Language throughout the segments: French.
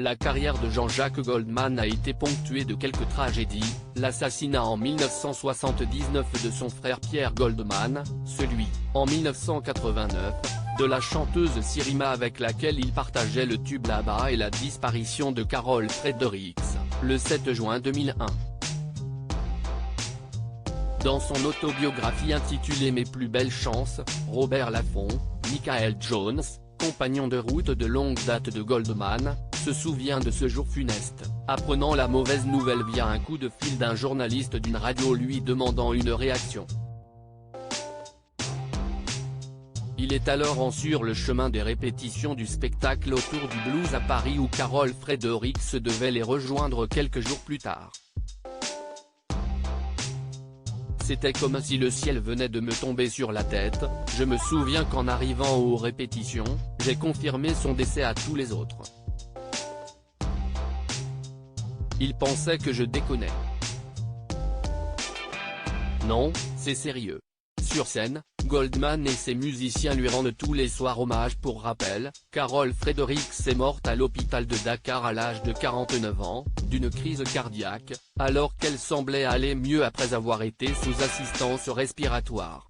La carrière de Jean-Jacques Goldman a été ponctuée de quelques tragédies, l'assassinat en 1979 de son frère Pierre Goldman, celui, en 1989, de la chanteuse Sirima avec laquelle il partageait le tube Là-bas et la disparition de Carol Fredericks, le 7 juin 2001. Dans son autobiographie intitulée Mes plus belles chances, Robert Laffont, Michael Jones, compagnon de route de longue date de Goldman, se souvient de ce jour funeste, apprenant la mauvaise nouvelle via un coup de fil d'un journaliste d'une radio lui demandant une réaction. Il est alors sur le chemin des répétitions du spectacle autour du blues à Paris où Carol Fredericks devait les rejoindre quelques jours plus tard. C'était comme si le ciel venait de me tomber sur la tête. Je me souviens qu'en arrivant aux répétitions, j'ai confirmé son décès à tous les autres. Il pensait que je déconnais. Non, c'est sérieux. Sur scène, Goldman et ses musiciens lui rendent tous les soirs hommage. Pour rappel, Carol Fredericks est morte à l'hôpital de Dakar à l'âge de 49 ans, d'une crise cardiaque, alors qu'elle semblait aller mieux après avoir été sous assistance respiratoire.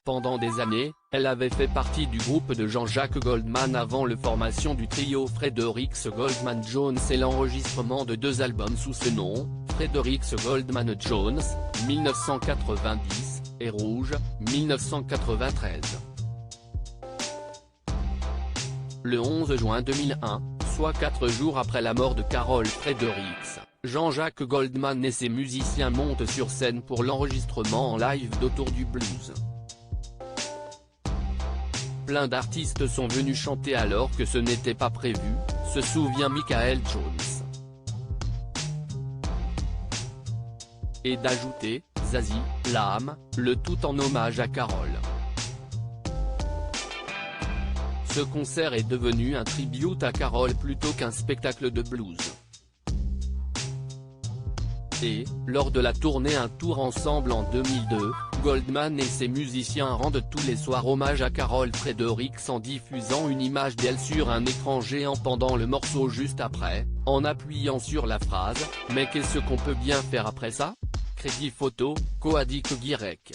Pendant des années, elle avait fait partie du groupe de Jean-Jacques Goldman avant la formation du trio Fredericks Goldman Jones et l'enregistrement de 2 albums sous ce nom, Fredericks Goldman Jones, 1990, et Rouge, 1993. Le 11 juin 2001, soit 4 jours après la mort de Carol Fredericks, Jean-Jacques Goldman et ses musiciens montent sur scène pour l'enregistrement en live d'Autour du blues. Plein d'artistes sont venus chanter alors que ce n'était pas prévu, se souvient Michael Jones. Et d'ajouter, Zazie, l'âme, le tout en hommage à Carol. Ce concert est devenu un tribute à Carol plutôt qu'un spectacle de blues. Et, lors de la tournée Un Tour Ensemble en 2002, Goldman et ses musiciens rendent tous les soirs hommage à Carol Fredericks en diffusant une image d'elle sur un écran géant pendant le morceau juste après, en appuyant sur la phrase « Mais qu'est-ce qu'on peut bien faire après ça ?» Crédit photo, Coadic Guirec.